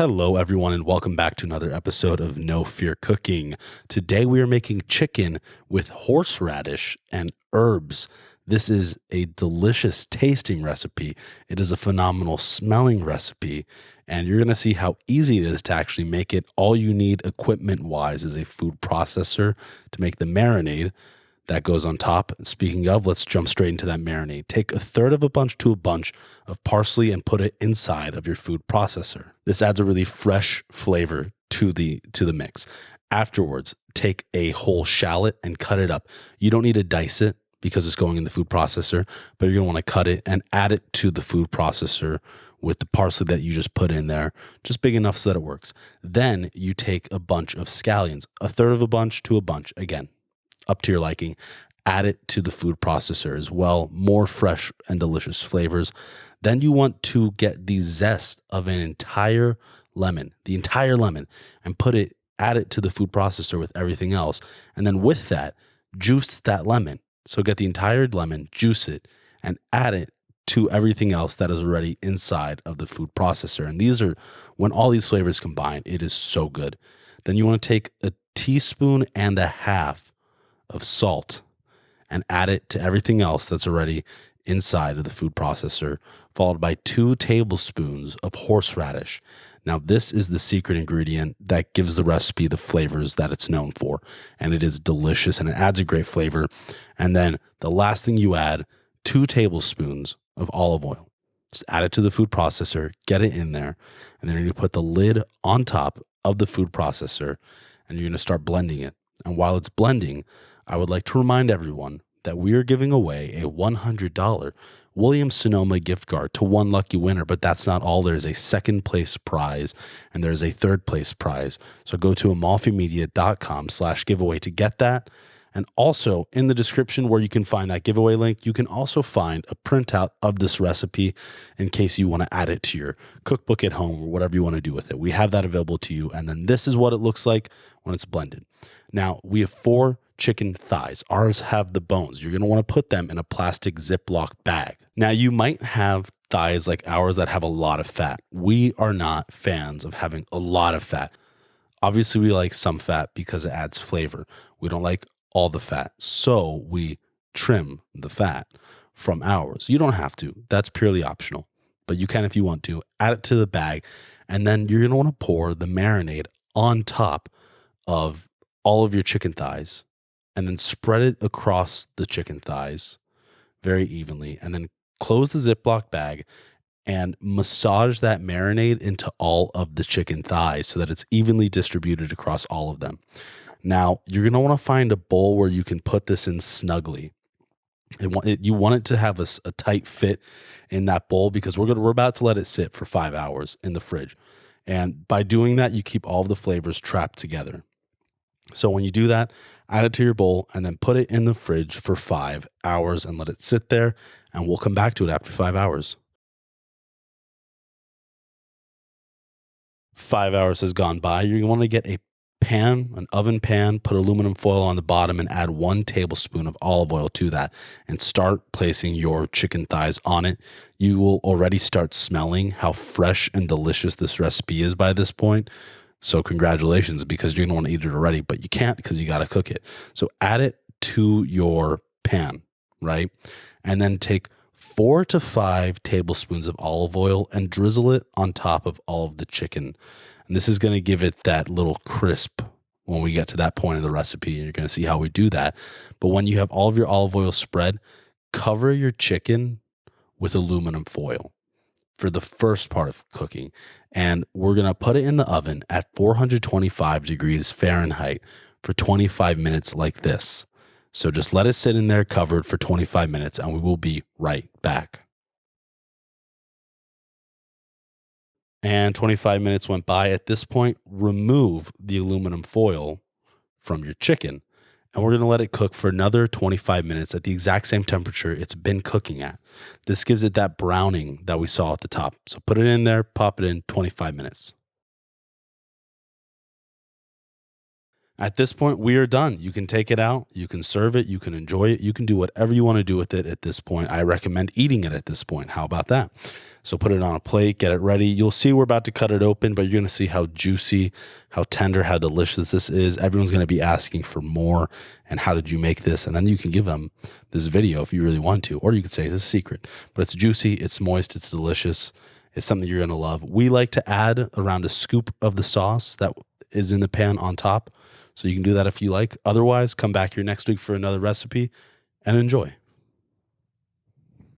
Hello, everyone, and welcome back to another episode of No Fear Cooking. Today, we are making chicken with horseradish and herbs. This is a delicious tasting recipe. It is a phenomenal smelling recipe, and you're going to see how easy it is to actually make it. All you need equipment-wise is a food processor to make the marinade that goes on top. Speaking of, let's jump straight into that marinade. Take a third of a bunch to a bunch of parsley and put it inside of your food processor. This adds a really fresh flavor to the mix. Afterwards, take a whole shallot and cut it up. You don't need to dice it because it's going in the food processor, but you're going to want to cut it and add it to the food processor with the parsley that you just put in there, just big enough so that it works. Then you take a bunch of scallions, a third of a bunch to a bunch, again, up to your liking. Add it to the food processor as well. More fresh and delicious flavors. Then you want to get the zest of an entire lemon, and add it to the food processor with everything else. And then with that, juice that lemon. So get the entire lemon, juice it, and add it to everything else that is already inside of the food processor. And when all these flavors combine, it is so good. Then you want to take a teaspoon and a half of salt and add it to everything else that's already inside of the food processor, followed by 2 tablespoons of horseradish. Now, this is the secret ingredient that gives the recipe the flavors that it's known for, and it is delicious and it adds a great flavor. And then the last thing you add, 2 tablespoons of olive oil. Just add it to the food processor, get it in there, and then you're going to put the lid on top of the food processor, and you're going to start blending it. And while it's blending, I would like to remind everyone that we are giving away a $100 Williams-Sonoma gift card to one lucky winner, but that's not all. There's a second place prize and there's a third place prize. So go to amalfimedia.com/giveaway to get that. And also in the description where you can find that giveaway link, you can also find a printout of this recipe in case you want to add it to your cookbook at home or whatever you want to do with it. We have that available to you. And then this is what it looks like when it's blended. Now, we have 4 chicken thighs. Ours have the bones. You're going to want to put them in a plastic Ziploc bag. Now, you might have thighs like ours that have a lot of fat. We are not fans of having a lot of fat. Obviously, we like some fat because it adds flavor. We don't like all the fat, so we trim the fat from ours. You don't have to. That's purely optional, but you can if you want to. Add it to the bag, and then you're going to want to pour the marinade on top of all of your chicken thighs, and then spread it across the chicken thighs very evenly, and then close the Ziploc bag and massage that marinade into all of the chicken thighs so that it's evenly distributed across all of them. Now, you're going to want to find a bowl where you can put this in snugly. You want it to have a tight fit in that bowl because we're about to let it sit for 5 hours in the fridge. And by doing that, you keep all of the flavors trapped together. So when you do that, add it to your bowl and then put it in the fridge for 5 hours and let it sit there, and we'll come back to it after 5 hours. 5 hours has gone by. You're going to want to get an oven pan, put aluminum foil on the bottom, and add 1 tablespoon of olive oil to that and start placing your chicken thighs on it. You will already start smelling how fresh and delicious this recipe is by this point. So congratulations, because you're going to want to eat it already, but you can't because you got to cook it. So add it to your pan, right? And then take 4 to 5 tablespoons of olive oil and drizzle it on top of all of the chicken. And this is going to give it that little crisp when we get to that point in the recipe, and you're going to see how we do that. But when you have all of your olive oil spread, cover your chicken with aluminum foil for the first part of cooking. And we're going to put it in the oven at 425 degrees Fahrenheit for 25 minutes like this. So just let it sit in there covered for 25 minutes and we will be right back. And 25 minutes went by. At this point, remove the aluminum foil from your chicken. And we're going to let it cook for another 25 minutes at the exact same temperature it's been cooking at. This gives it that browning that we saw at the top. So put it in there, pop it in, 25 minutes. At this point, we are done. You can take it out, you can serve it, you can enjoy it, you can do whatever you want to do with it at this point. I recommend eating it at this point. How about that? So put it on a plate, get it ready. You'll see we're about to cut it open, but you're going to see how juicy, how tender, how delicious this is. Everyone's going to be asking for more. And how did you make this? And then you can give them this video if you really want to, or you could say it's a secret. But it's juicy, it's moist, it's delicious. It's something you're going to love. We like to add around a scoop of the sauce that is in the pan on top. So you can do that if you like. Otherwise, come back here next week for another recipe and enjoy.